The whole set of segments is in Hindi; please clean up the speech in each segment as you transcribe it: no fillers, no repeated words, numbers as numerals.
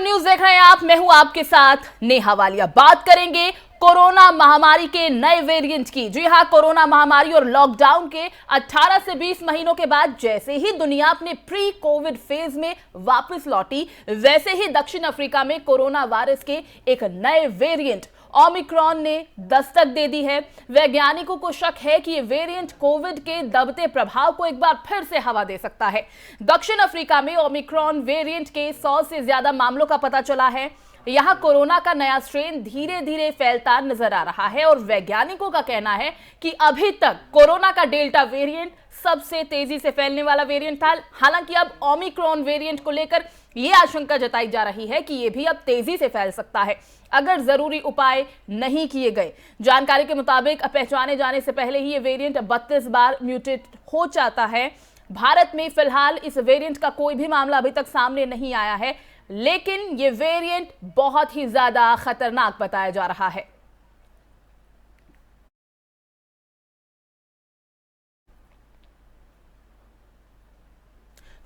न्यूज देख रहे हैं आप। मैं हूं आपके साथ नेहा वालिया। बात करेंगे कोरोना महामारी के नए वेरिएंट की। जी हां, कोरोना महामारी और लॉकडाउन के 18 से 20 महीनों के बाद जैसे ही दुनिया अपने प्री कोविड फेज में वापस लौटी, वैसे ही दक्षिण अफ्रीका में कोरोना वायरस के एक नए वेरिएंट ओमिक्रॉन ने दस्तक दे दी है। वैज्ञानिकों को शक है कि ये वेरिएंट कोविड के दबते प्रभाव को एक बार फिर से हवा दे सकता है। दक्षिण अफ्रीका में ओमिक्रॉन वेरिएंट के 100 से ज्यादा मामलों का पता चला है। यहां कोरोना का नया स्ट्रेन धीरे धीरे फैलता नजर आ रहा है और वैज्ञानिकों का कहना है कि अभी तक कोरोना का डेल्टा वेरिएंट सबसे तेजी से फैलने वाला वेरिएंट था। हालांकि अब ओमिक्रॉन वेरिएंट को लेकर यह आशंका जताई जा रही है कि यह भी अब तेजी से फैल सकता है अगर जरूरी उपाय नहीं किए गए। जानकारी के मुताबिक पहचाने जाने से पहले ही यह वेरिएंट 32 बार म्यूटेट हो जाता है। भारत में फिलहाल इस वेरिएंट का कोई भी मामला अभी तक सामने नहीं आया है, लेकिन यह वेरिएंट बहुत ही ज्यादा खतरनाक बताया जा रहा है।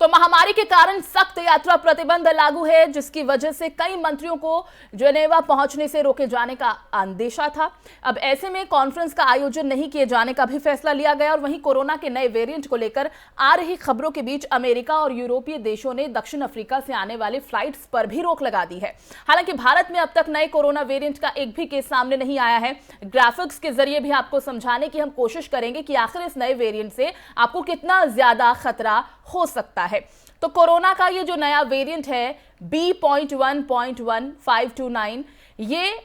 तो महामारी के कारण सख्त यात्रा प्रतिबंध लागू है, जिसकी वजह से कई मंत्रियों को जेनेवा पहुंचने से रोके जाने का अंदेशा था। अब ऐसे में कॉन्फ्रेंस का आयोजन नहीं किए जाने का भी फैसला लिया गया। और वहीं कोरोना के नए वेरिएंट को लेकर आ रही खबरों के बीच अमेरिका और यूरोपीय देशों ने दक्षिण अफ्रीका से आने वाली फ्लाइट्स पर भी रोक लगा दी है। हालांकि भारत में अब तक नए कोरोना वेरिएंट का एक भी केस सामने नहीं आया है। ग्राफिक्स के जरिए भी आपको समझाने की हम कोशिश करेंगे कि आखिर इस नए वेरिएंट से आपको कितना ज्यादा खतरा हो सकता है। तो कोरोना का ये जो नया वेरिएंट है B.1.1529, ये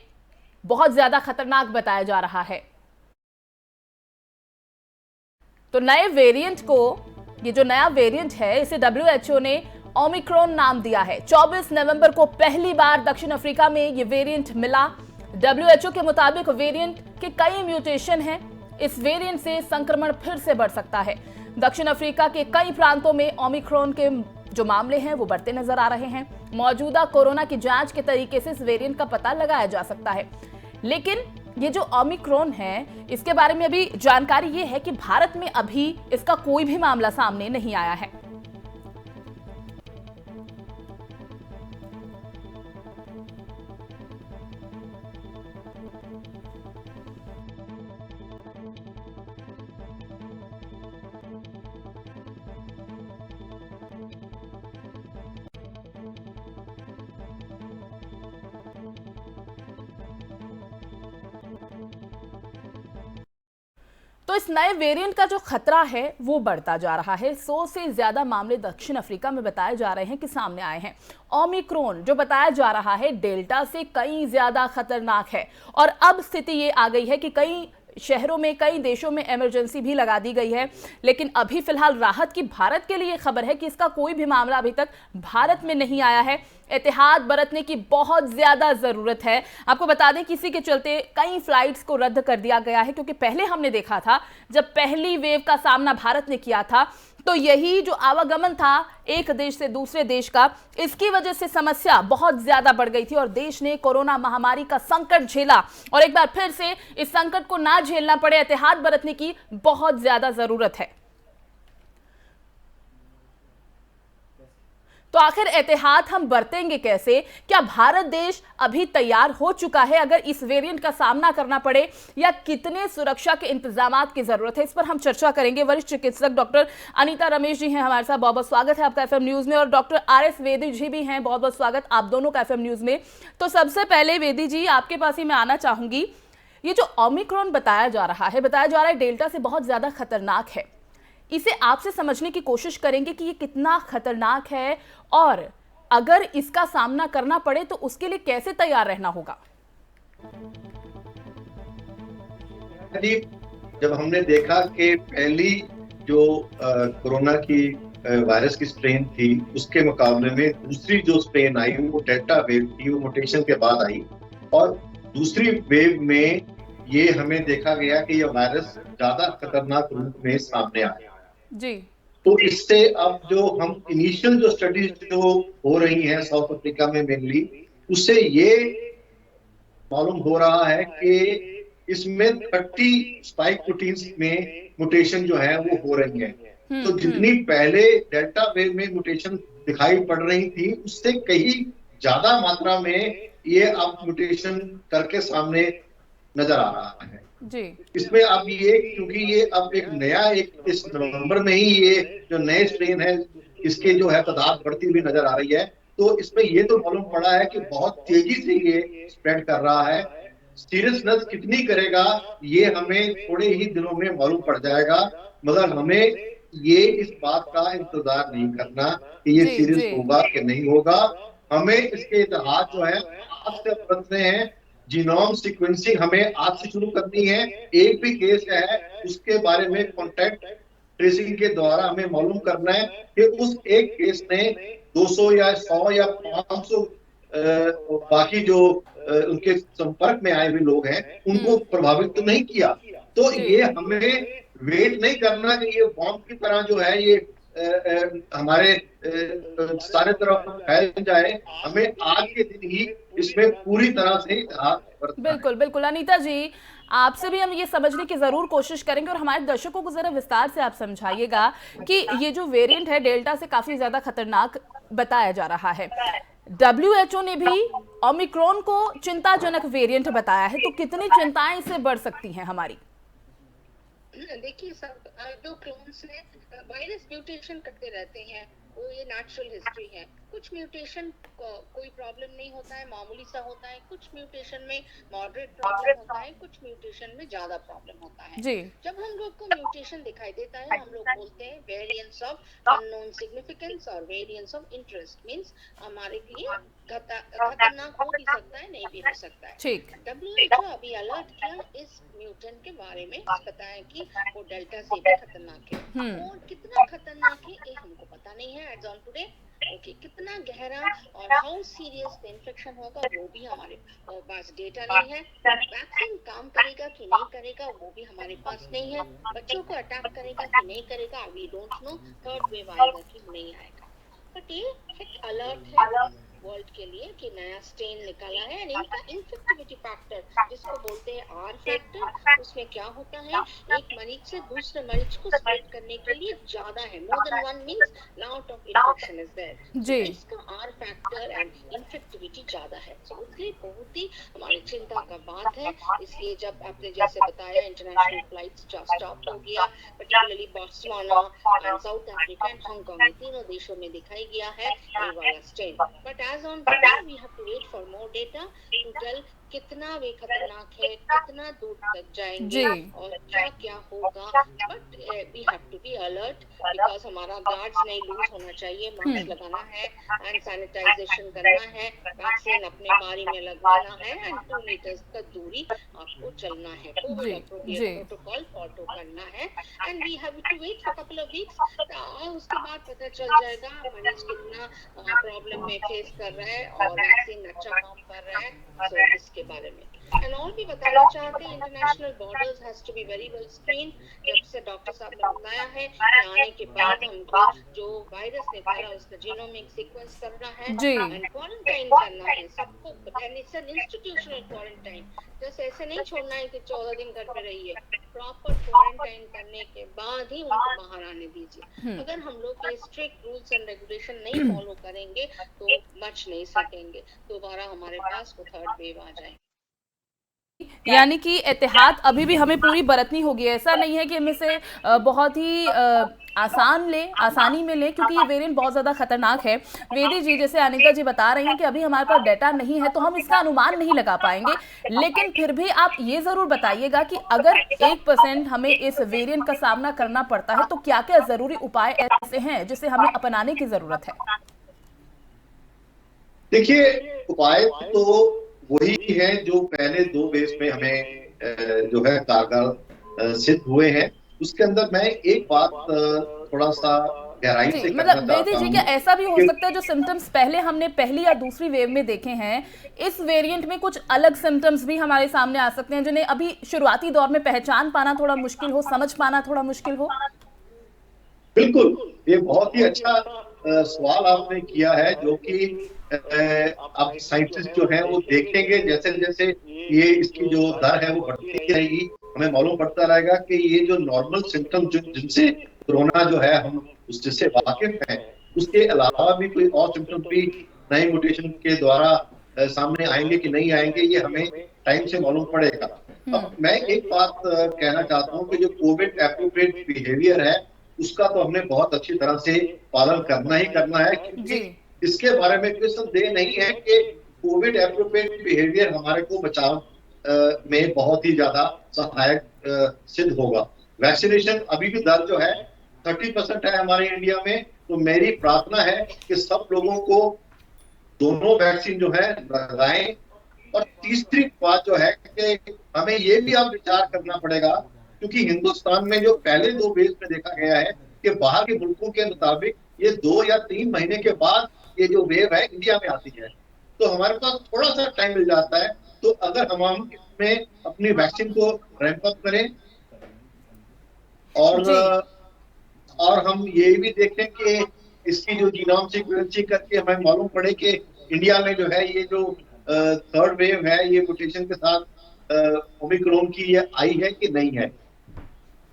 बहुत ज्यादा खतरनाक बताया जा रहा है। तो नए वेरिएंट को, ये जो नया वेरिएंट है, इसे WHO ने ओमिक्रॉन नाम दिया है। 24 नवंबर को पहली बार दक्षिण अफ्रीका में ये वेरिएंट मिला। WHO के मुताबिक वेरिएंट के कई म्यूटेशन हैं। इस वेरिएंट से संक्रमण फिर से बढ़ सकता है। दक्षिण अफ्रीका के कई प्रांतों में ओमिक्रॉन के जो मामले हैं वो बढ़ते नजर आ रहे हैं। मौजूदा कोरोना की जांच के तरीके से इस वेरिएंट का पता लगाया जा सकता है, लेकिन ये जो ओमिक्रॉन है, इसके बारे में अभी जानकारी ये है कि भारत में अभी इसका कोई भी मामला सामने नहीं आया है। तो इस नए वेरिएंट का जो खतरा है वो बढ़ता जा रहा है। 100 से ज्यादा मामले दक्षिण अफ्रीका में बताए जा रहे हैं कि सामने आए हैं। ओमिक्रॉन जो बताया जा रहा है डेल्टा से कई ज्यादा खतरनाक है और अब स्थिति ये आ गई है कि कई शहरों में, कई देशों में इमरजेंसी भी लगा दी गई है। लेकिन अभी फिलहाल राहत की भारत के लिए खबर है कि इसका कोई भी मामला अभी तक भारत में नहीं आया है। एहतियात बरतने की बहुत ज्यादा जरूरत है। आपको बता दें कि इसी के चलते कई फ्लाइट्स को रद्द कर दिया गया है, क्योंकि पहले हमने देखा था जब पहली वेव का सामना भारत ने किया था, तो यही जो आवागमन था एक देश से दूसरे देश का, इसकी वजह से समस्या बहुत ज्यादा बढ़ गई थी और देश ने कोरोना महामारी का संकट झेला। और एक बार फिर से इस संकट को ना झेलना पड़े, एहतियात बरतने की बहुत ज्यादा जरूरत है। तो आखिर एहतियात हम बरतेंगे कैसे? क्या भारत देश अभी तैयार हो चुका है अगर इस वेरिएंट का सामना करना पड़े, या कितने सुरक्षा के इंतजामात की जरूरत है? इस पर हम चर्चा करेंगे। वरिष्ठ चिकित्सक डॉक्टर अनीता रमेश जी हैं हमारे साथ। बहुत बहुत स्वागत है आपका एफएम न्यूज में। और डॉक्टर RS वेदी जी भी हैं। बहुत बहुत स्वागत आप दोनों का एफएम न्यूज में। तो सबसे पहले वेदी जी, आपके पास ही मैं आना चाहूंगी। ये जो ओमिक्रॉन बताया जा रहा है डेल्टा से बहुत ज्यादा खतरनाक है। इसे आपसे समझने की कोशिश करेंगे कि ये कितना खतरनाक है और अगर इसका सामना करना पड़े तो उसके लिए कैसे तैयार रहना होगा। जब हमने देखा कि पहली जो कोरोना की वायरस की स्ट्रेन थी, उसके मुकाबले में दूसरी जो स्ट्रेन आई वो डेल्टा वेव थी, वो म्यूटेशन के बाद आई। और दूसरी वेव में ये हमें देखा गया कि ये वायरस ज्यादा खतरनाक रूप में सामने आया जी। तो इससे अब जो हम इनिशियल जो स्टडीज जो हो रही हैं साउथ अफ्रीका में मेनली, उससे ये मालूम हो रहा है कि इसमें 30 स्पाइक प्रोटीन्स में म्यूटेशन जो है वो हो रही है। तो जितनी पहले डेल्टा वेव में म्यूटेशन दिखाई पड़ रही थी, उससे कहीं ज्यादा मात्रा में ये अब म्यूटेशन करके सामने नजर आ रहा है जी। इसमें अब ये, क्योंकि ये अब एक नया, एक इस नवंबर में ही ये जो नए स्ट्रेन है इसके जो है तादाद बढ़ती हुई नजर आ रही है, तो इसमें ये तो मालूम पड़ा है कि बहुत तेजी से ये स्प्रेड कर रहा है। सीरियसनेस कितनी करेगा ये हमें थोड़े ही दिनों में मालूम पड़ जाएगा, मगर हमें ये इस बात का इंतजार नहीं करना कि ये जी सीरियस जी होगा कि नहीं होगा। हमें इसके इतिहास जो है आज से बरतने हैं। जीनोम सीक्वेंसिंग हमें आज से शुरू करनी है। एक भी केस है उसके बारे में कॉन्टैक्ट ट्रेसिंग के द्वारा हमें मालूम करना है कि उस एक केस ने 200 या 100 या 500 बाकी जो उनके संपर्क में आए हुए लोग हैं उनको प्रभावित तो नहीं किया। तो जी ये हमें वेट नहीं करना कि ये बॉम्ब की तरह जो है ये हमारे सारे तरफ फैल जाए। हमें आज के दिन ही इसमें पूरी तरह से इतिहास बरतना है। बिल्कुल बिल्कुल। अनीता जी, आपसे भी हम ये समझने की जरूर कोशिश करेंगे और हमारे दर्शकों को जरा विस्तार से आप समझाइएगा कि ये जो वेरिएंट है डेल्टा से काफी ज्यादा खतरनाक बताया जा रहा है। WHO ने भी ओमिक्रॉन को चिंताजनक वेरिएंट बताया है, तो कितनी चिंताएं इससे बढ़ सकती हैं हमारी? देखिए, सब जो क्लोन्स में वायरस म्यूटेशन करते रहते हैं, वो ये नेचुरल हिस्ट्री है। कुछ म्यूटेशन कोई प्रॉब्लम नहीं होता है, मामूली सा होता है। कुछ म्यूटेशन में मॉडरेट प्रॉब्लम होता है, कुछ म्यूटेशन में ज्यादा प्रॉब्लम होता है। जी। जब हम लोग को म्यूटेशन दिखाई देता है, हम लोग बोलते हैं वेरिएंट्स ऑफ अननोन सिग्निफिकेंस और वेरिएंट्स ऑफ इंटरेस्ट, मींस हमारे लिए खतरनाक हो भी सकता है, नहीं भी हो सकता है। ठीक। WHO अभी अलर्ट किया इस म्यूटेंट के बारे में, बताया कि वो डेल्टा से भी खतरनाक है। और कितना खतरनाक है ये हमको पता नहीं है एज ऑन टुडे। ओके, कितना गहरा और हाउ सीरियस द इन्फेक्शन होगा वो भी हमारे पास डेटा नहीं है। वैक्सीन काम करेगा कि नहीं करेगा वो भी हमारे पास नहीं है। बच्चों को अटैक करेगा कि नहीं करेगा we don't know. Third wave आएगा कि नहीं आएगा। बट ये एक अलर्ट है वर्ल्ड के लिए कि नया स्ट्रेन निकाला है। एंड इनका इन्फेक्टिविटी फैक्टर जिसको बोलते हैं आर फैक्टर, उसमें क्या होता है, एक मरीज से दूसरे मरीज को स्प्रेड करने के लिए ज्यादा है। More than one means lot of infection is there. जी। इसका आर फैक्टर एंड इन्फेक्टिविटी ज्यादा है। सो इसलिए बहुत ही हमारी चिंता का बात है। इसलिए जब आपने जैसे बताया इंटरनेशनल फ्लाइट्स स्टॉप हो गया, particularly Botswana and south Africa and Hong Kong, ये तीनों देशों में दिखाई गया है ये वाला strain. But as on today we have to wait for more data to tell कितना वे खतरनाक है, कितना दूर तक जाएंगे और क्या क्या होगा। But we have to be alert because हमारा गार्ड्स नहीं लूज होना चाहिए। मास्क लगाना है, हैंड सैनिटाइजेशन करना है, वैक्सीन अपने बारी में लगवाना है एंड 2 मीटर का दूरी आपको चलना है। कोविड एप्रोप्रिएट प्रोटोकॉल फॉलो करना है and we have to wait for couple of weeks. उसके बाद पता चल जाएगा मरीज कितना प्रॉब्लम में फेस कर रहा है और वैक्सीन अच्छा काम कर रहा है। सो इसके बारे में एंड और भी बताना चाहते हैं, international borders has to be very well screen. जब से डॉक्टर साहब ने बताया है कि आने के बाद हमको जो वायरस निकाला उसका जीनोमिक सीक्वेंस करना है एंड क्वारंटाइन करना है सबको। And it's an institutional quarantine, जैसे ऐसे नहीं छोड़ना है कि 14 दिन घर पे रहिए। प्रॉपर क्वारंटाइन करने के बाद ही उनको बाहर आने दीजिए। अगर हम लोग ये स्ट्रिक्ट रूल्स एंड रेगुलेशन नहीं फॉलो करेंगे तो बच नहीं सकेंगे, दोबारा हमारे पास वो थर्ड वेव आ जाएगी। यानी कि एहतियात अभी भी हमें पूरी बरतनी होगी। ऐसा नहीं है कि हम इसे बहुत ही आसानी में लें, क्योंकि ये वेरिएंट बहुत ज़्यादा खतरनाक है। वेदी जी, जैसे अनीता जी बता रही हैं कि अभी हमारे पास डेटा नहीं है तो हम इसका अनुमान नहीं लगा पाएंगे, लेकिन फिर भी आप ये ज़रूर बताइएगा कि अगर 1% हमें इस वेरिएंट का सामना करना पड़ता है तो क्या क्या ज़रूरी उपाय ऐसे हैं जिसे हमें अपनाने की ज़रूरत है? देखिए, उपाय तो वही है जो पहले 2 वेव्स में हमें जो है कारगर सिद्ध हुए हैं। उसके अंदर मैं एक बात थोड़ा सा गहराई से मतलब वेदी जी, क्या ऐसा भी हो सकता है जो सिम्टम्स पहले हमने पहली या दूसरी वेव में देखे हैं, इस वेरिएंट में कुछ अलग सिम्टम्स भी हमारे सामने आ सकते हैं जिन्हें अभी शुरुआती दौर में पहचान पाना थोड़ा मुश्किल हो, समझ पाना थोड़ा मुश्किल हो? बिल्कुल, ये बहुत ही अच्छा सवाल आपने किया है, जो कि अब साइंटिस्ट जो हैं वो देखेंगे जैसे जैसे ये इसकी जो दर है वो बढ़ती रहेगी, हमें मालूम पड़ता रहेगा कि ये जो नॉर्मल सिम्टम जिनसे कोरोना जो है हम उससे वाकिफ हैं, उसके अलावा भी कोई और सिम्टम भी नए म्यूटेशन के द्वारा सामने आएंगे कि नहीं आएंगे, ये हमें टाइम से मालूम पड़ेगा। अब मैं एक बात कहना चाहता हूँ कि जो कोविड एप्रोप्रिएट बिहेवियर है उसका तो हमने बहुत अच्छी तरह से पालन करना ही करना है, क्योंकि इसके बारे में कोई संदेह नहीं है कि कोविड एप्रोप्रिएट बिहेवियर हमारे को बचाव में बहुत ही ज्यादा सहायक सिद्ध होगा। वैक्सीनेशन अभी भी दर जो है 30% है हमारे इंडिया में, तो मेरी प्रार्थना है कि सब लोगों को दोनों वैक्सीन जो है लगाएं। और तीसरी बात जो है कि हमें ये भी अब विचार करना पड़ेगा, क्योंकि हिंदुस्तान में जो पहले 2 वेव में देखा गया है कि बाहर के मुल्कों के मुताबिक ये 2 या 3 महीने के बाद ये जो वेव है इंडिया में आती है, तो हमारे पास थोड़ा सा टाइम मिल जाता है। तो अगर हम इसमें अपनी वैक्सीन को रैंप अप करें और हम ये भी देखें कि इसकी जो जीनोम सीक्वेंसिंग करके हमें मालूम पड़े कि इंडिया में जो है ये जो थर्ड वेव है ये म्यूटेशन के साथ ओमिक्रॉन की ये आई है कि नहीं है।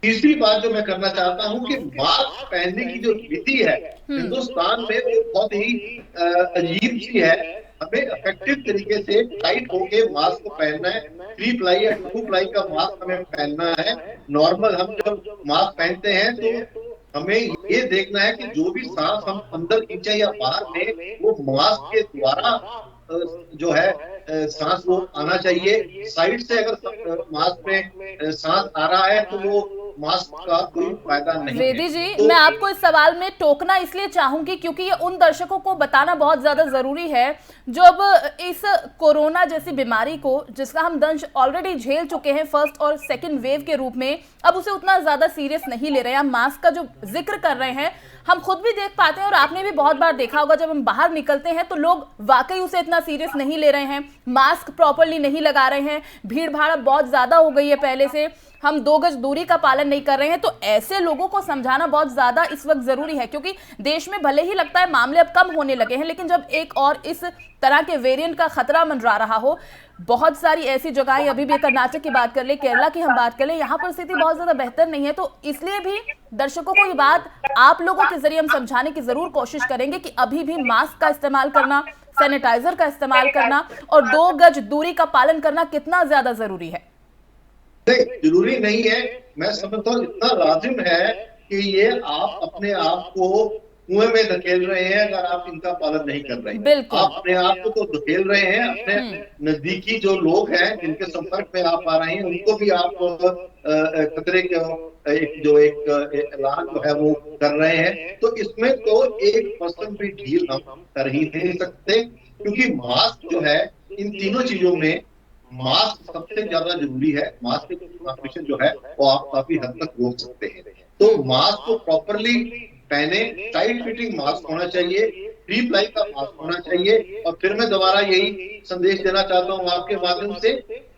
तीसरी बात जो मैं करना चाहता हूं कि मास्क पहनने की जो विधि है हिंदुस्तान में वो बहुत ही अजीब सी है। हमें इफेक्टिव तरीके से टाइट होके मास्क को पहनना है। 3 प्लाई या 2 प्लाई का मास्क हमें पहनना है। नॉर्मल हम जब मास्क पहनते हैं तो हमें ये देखना है कि जो भी सांस हम अंदर खींचे या बाहर में वो मास्क के द्वारा जो है सांस वो आना चाहिए। साइड से अगर मास्क में सांस आ रहा है तो वो मास्क का कोई फायदा नहीं। वेदी जी, मैं आपको इस सवाल में टोकना इसलिए चाहूंगी क्योंकि ये उन दर्शकों को बताना बहुत ज्यादा जरूरी है जो अब इस कोरोना जैसी बीमारी को, जिसका हम दंश ऑलरेडी झेल चुके हैं फर्स्ट और सेकंड वेव के रूप में, अब उसे उतना ज्यादा सीरियस नहीं ले रहे हैं। हम मास्क का जो जिक्र कर रहे हैं हम खुद भी देख पाते हैं और आपने भी बहुत बार देखा होगा, जब हम बाहर निकलते हैं तो लोग वाकई उसे इतना सीरियस नहीं ले रहे हैं, मास्क प्रॉपरली नहीं लगा रहे हैं, भीड़ भाड़ बहुत ज्यादा हो गई है पहले से, हम 2 गज दूरी का पालन नहीं कर रहे हैं। तो ऐसे लोगों को समझाना बहुत ज्यादा इस वक्त जरूरी है, क्योंकि देश में भले ही लगता है मामले अब कम होने लगे हैं, लेकिन जब एक और इस तरह के वेरिएंट का खतरा मंडरा रहा हो, बहुत सारी ऐसी जगहें, अभी भी कर्नाटक की बात कर ले, केरला की हम बात कर ले, यहाँ पर स्थिति बहुत ज्यादा बेहतर नहीं है। तो इसलिए भी दर्शकों को ये बात आप लोगों के जरिए हम समझाने की जरूर कोशिश करेंगे कि अभी भी मास्क का इस्तेमाल करना, सैनिटाइजर का इस्तेमाल करना और 2 गज दूरी का पालन करना कितना ज्यादा जरूरी है। जरूरी नहीं है, मैं समझता हूँ इतना लाजिम है कि ये आप अपने आप को कुएं में धकेल रहे हैं अगर आप इनका पालन नहीं कर रहे हैं। आप अपने आप को तो धकेल रहे हैं, अपने नजदीकी जो लोग हैं जिनके संपर्क में आप आ रहे हैं उनको भी आप खतरे के एक ऐलान जो है वो कर रहे हैं। तो इसमें तो 1% भी ढील हम कर ही नहीं सकते, क्योंकि मास्क जो है, इन तीनों चीजों में मास्क सबसे ज्यादा जरूरी है। मास्क की ट्रांसमिशन जो है वो आप काफी हद तक रोक सकते हैं। तो मास्क को प्रॉपरली पहने, टाइट फिटिंग मास्क होना चाहिए, 3 प्लाई का मास्क होना चाहिए। और फिर मैं दोबारा यही संदेश देना चाहता हूँ आपके माध्यम से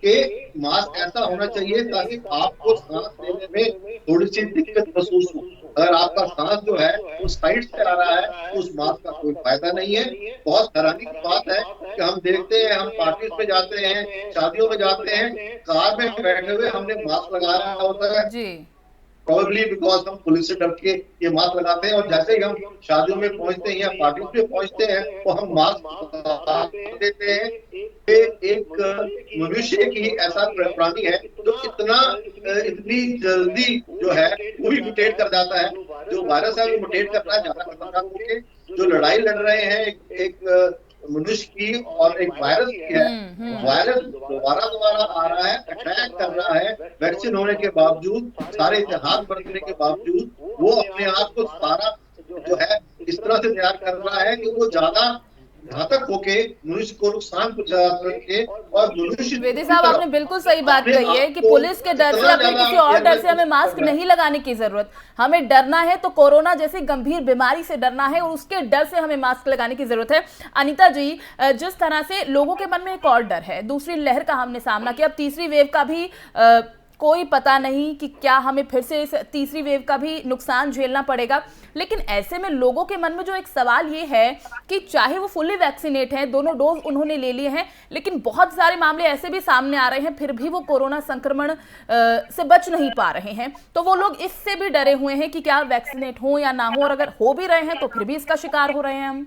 कि मास्क ऐसा होना चाहिए ताकि आपको सांस लेने में थोड़ी सी दिक्कत महसूस हो। अगर आपका सांस जो है वो साइड से आ रहा है तो उस मास्क का कोई फायदा नहीं है। बहुत हैरानी की बात है कि हम देखते हैं, हम पार्टीज में जाते हैं, शादियों में जाते हैं, कार में बैठे हुए हमने मास्क लगा रखा होता है जी, प्रोबेबली बिकॉज हम पुलिस से डर के ये मास्क लगाते हैं। और जैसे ही हम शादियों में पहुंचते हैं या पार्टीज में पहुंचते हैं तो हम मास्क देते हैं। एक मनुष्य एक ही ऐसा प्राणी है जो इतनी जल्दी जो है वो भी म्यूटेट कर जाता है। जो वायरस है वो म्यूटेट करना ज्यादा खतरनाक होके, जो लड़ाई लड़ रहे हैं एक मनुष्य की और एक वायरस की है, वायरस दोबारा आ रहा है, अटैक कर रहा है। वैक्सीन होने के बावजूद, सारे इतिहास बरतने के बावजूद वो अपने आप को सारा जो है इस तरह से तैयार कर रहा है कि वो ज्यादा घातक होके मनुष्य को नुकसान पहुंचा सके। और मनुष्य, वेदी साहब आपने बिल्कुल सही बात कही है कि पुलिस के डर से या फिर किसी और डर से हमें मास्क नहीं लगाने की जरूरत। हमें डरना है तो कोरोना जैसी गंभीर बीमारी से डरना है और उसके डर से हमें मास्क लगाने की जरूरत है। अनीता जी, जिस तरह से लोगों के मन में एक और डर है, दूसरी लहर का हमने सामना किया, अब तीसरी वेव का भी कोई पता नहीं कि क्या हमें फिर से इस तीसरी वेव का भी नुकसान झेलना पड़ेगा। लेकिन ऐसे में लोगों के मन में जो एक सवाल ये है कि चाहे वो फुल्ली वैक्सीनेट हैं, दोनों डोज उन्होंने ले लिए हैं, लेकिन बहुत सारे मामले ऐसे भी सामने आ रहे हैं फिर भी वो कोरोना संक्रमण से बच नहीं पा रहे हैं। तो वो लोग इससे भी डरे हुए हैं कि क्या वैक्सीनेट हो या ना हो, और अगर हो भी रहे हैं तो फिर भी इसका शिकार हो रहे हैं हम।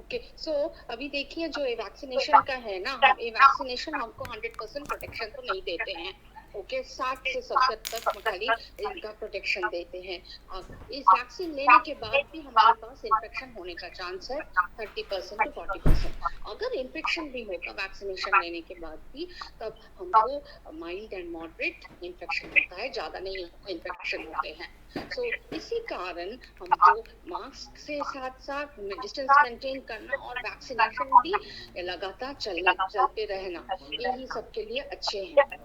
ओके सो अभी देखिए जो ये वैक्सीनेशन का है ना, हम ये वैक्सीनेशन हमको 100% प्रोटेक्शन तो नहीं देते हैं। ओके 60 से 70 तक खाली इनका प्रोटेक्शन देते हैं। इस वैक्सीन लेने के बाद भी हमारे पास इन्फेक्शन होने का चांस है 30% to 40%। अगर इन्फेक्शन भी होगा वैक्सीनेशन लेने के बाद भी, तब हमको माइल्ड एंड मॉडरेट इन्फेक्शन होता है, ज्यादा नहीं इन्फेक्शन होते हैं। सो इसी कारण हमको मास्क से साथ साथ डिस्टेंस मेंटेन करना और वैक्सीनेशन भी लगातार चलते रहना, यही सबके लिए अच्छे हैं।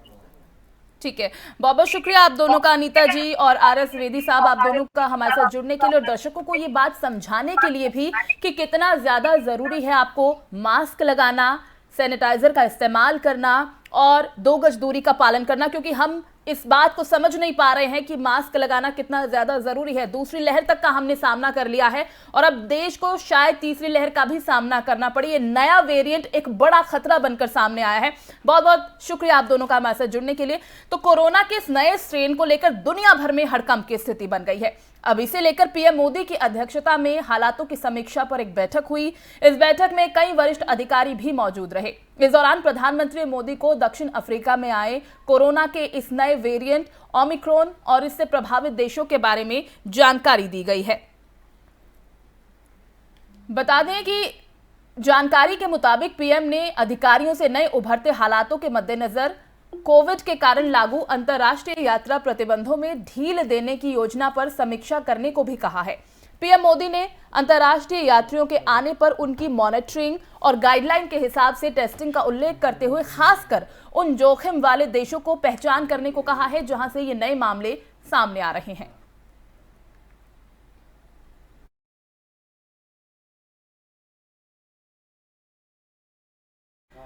ठीक है, बहुत बहुत शुक्रिया आप दोनों का, अनीता जी और RS द्विवेदी साहब, आप दोनों का हमारे साथ जुड़ने के लिए और दर्शकों को ये बात समझाने के लिए भी कि कितना ज्यादा जरूरी है आपको मास्क लगाना, सैनिटाइजर का इस्तेमाल करना और 2 गज दूरी का पालन करना, क्योंकि हम इस बात को समझ नहीं पा रहे हैं कि मास्क लगाना कितना ज्यादा जरूरी है। दूसरी लहर तक का हमने सामना कर लिया है और अब देश को शायद तीसरी लहर का भी सामना करना पड़े। ये नया वेरिएंट एक बड़ा खतरा बनकर सामने आया है। बहुत बहुत शुक्रिया आप दोनों का हमारे साथ जुड़ने के लिए। तो कोरोना के इस नए स्ट्रेन को लेकर दुनिया भर में हड़कंप की स्थिति बन गई है। अब इसे लेकर पीएम मोदी की अध्यक्षता में हालातों की समीक्षा पर एक बैठक हुई। इस बैठक में कई वरिष्ठ अधिकारी भी मौजूद रहे। इस दौरान प्रधानमंत्री मोदी को दक्षिण अफ्रीका में आए कोरोना के इस नए वेरिएंट ओमिक्रॉन और इससे प्रभावित देशों के बारे में जानकारी दी गई है। बता दें कि जानकारी के मुताबिक पीएम ने अधिकारियों से नए उभरते हालातों के मद्देनजर कोविड के कारण लागू अंतर्राष्ट्रीय यात्रा प्रतिबंधों में ढील देने की योजना पर समीक्षा करने को भी कहा है। पीएम मोदी ने अंतर्राष्ट्रीय यात्रियों के आने पर उनकी मॉनिटरिंग और गाइडलाइन के हिसाब से टेस्टिंग का उल्लेख करते हुए खासकर उन जोखिम वाले देशों को पहचान करने को कहा है जहां से ये नए मामले सामने आ रहे हैं।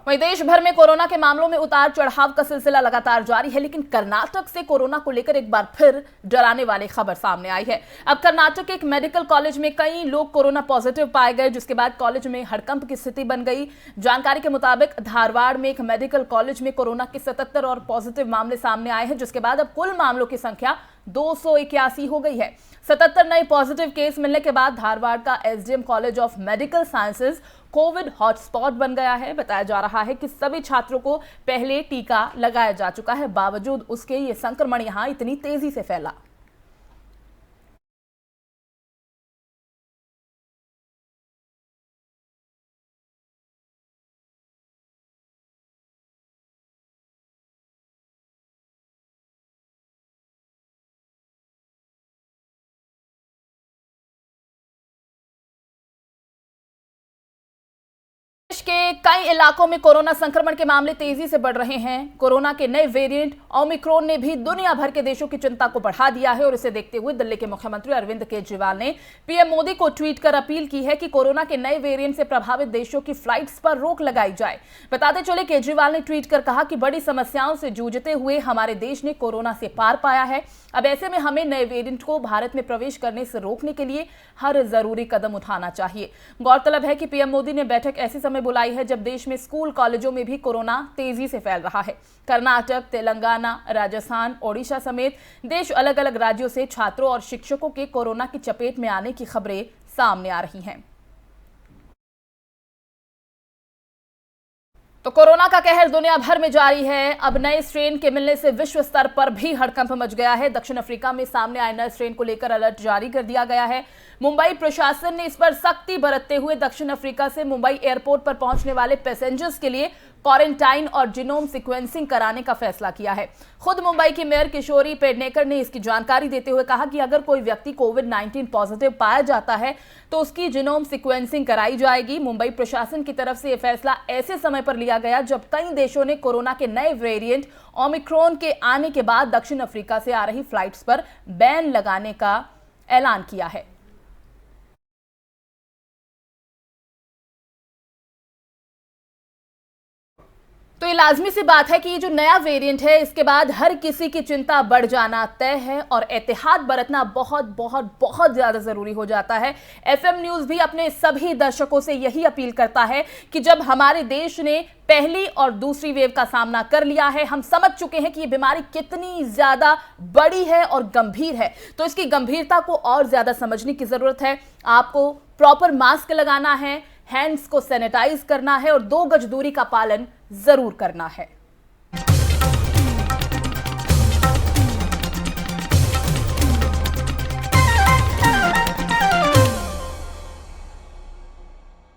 वहीं देश भर में कोरोना के मामलों में उतार चढ़ाव का सिलसिला लगातार जारी है, लेकिन कर्नाटक से कोरोना को लेकर एक बार फिर डराने वाली खबर सामने आई है। अब कर्नाटक के एक मेडिकल कॉलेज में कई लोग कोरोना पॉजिटिव पाए गए, जिसके बाद कॉलेज में हड़कंप की स्थिति बन गई। जानकारी के मुताबिक धारवाड़ में एक मेडिकल कॉलेज में कोरोना के 77 और पॉजिटिव मामले सामने आए हैं, जिसके बाद अब कुल मामलों की संख्या 281 हो गई है। 77 नए पॉजिटिव केस मिलने के बाद धारवाड़ का SDM college of medical sciences Covid hotspot बन गया है। बताया जा रहा है कि सभी छात्रों को पहले टीका लगाया जा चुका है, बावजूद उसके ये संक्रमण यहां इतनी तेजी से फैला। देश के कई इलाकों में कोरोना संक्रमण के मामले तेजी से बढ़ रहे हैं। कोरोना के नए वेरिएंट ओमिक्रॉन ने भी दुनिया भर के देशों की चिंता को बढ़ा दिया है और इसे देखते हुए दिल्ली के मुख्यमंत्री अरविंद केजरीवाल ने पीएम मोदी को ट्वीट कर अपील की है कि कोरोना के नए वेरिएंट से प्रभावित देशों की फ्लाइट्स पर रोक लगाई जाए। बताते चले, केजरीवाल ने ट्वीट कर कहा कि बड़ी समस्याओं से जूझते हुए हमारे देश ने कोरोना से पार पाया है। अब ऐसे में हमें नए वेरिएंट को भारत में प्रवेश करने से रोकने के लिए हर जरूरी कदम उठाना चाहिए। गौरतलब है कि पीएम मोदी ने बैठक ऐसे समय बुलाई है जब देश में स्कूल कॉलेजों में भी कोरोना तेजी से फैल रहा है। कर्नाटक, तेलंगाना, राजस्थान, ओडिशा समेत देश अलग अलग राज्यों से छात्रों और शिक्षकों के कोरोना की चपेट में आने की खबरें सामने आ रही हैं। तो कोरोना का कहर दुनिया भर में जारी है। अब नए स्ट्रेन के मिलने से विश्व स्तर पर भी हड़कंप मच गया है। दक्षिण अफ्रीका में सामने आए नए स्ट्रेन को लेकर अलर्ट जारी कर दिया गया है। मुंबई प्रशासन ने इस पर सख्ती बरतते हुए दक्षिण अफ्रीका से मुंबई एयरपोर्ट पर पहुंचने वाले पैसेंजर्स के लिए क्वारंटाइन और जीनोम सीक्वेंसिंग कराने का फैसला किया है। खुद मुंबई की मेयर किशोरी पेडनेकर ने इसकी जानकारी देते हुए कहा कि अगर कोई व्यक्ति कोविड-19 पॉजिटिव पाया जाता है तो उसकी जीनोम सीक्वेंसिंग कराई जाएगी। मुंबई प्रशासन की तरफ से यह फैसला ऐसे समय पर लिया गया जब कई देशों ने कोरोना के नए वेरिएंट ओमिक्रॉन के आने के बाद दक्षिण अफ्रीका से आ रही फ्लाइट्स पर बैन लगाने का ऐलान किया है। तो ये लाजमी सी बात है कि ये जो नया वेरिएंट है इसके बाद हर किसी की चिंता बढ़ जाना तय है और एहतियात बरतना बहुत बहुत बहुत ज्यादा जरूरी हो जाता है। FM न्यूज भी अपने सभी दर्शकों से यही अपील करता है कि जब हमारे देश ने पहली और दूसरी वेव का सामना कर लिया है, हम समझ चुके हैं कि ये बीमारी कितनी ज्यादा बड़ी है और गंभीर है, तो इसकी गंभीरता को और ज्यादा समझने की जरूरत है। आपको प्रॉपर मास्क लगाना है, हैंड्स को सैनिटाइज करना है और 2 गज दूरी का पालन जरूर करना है।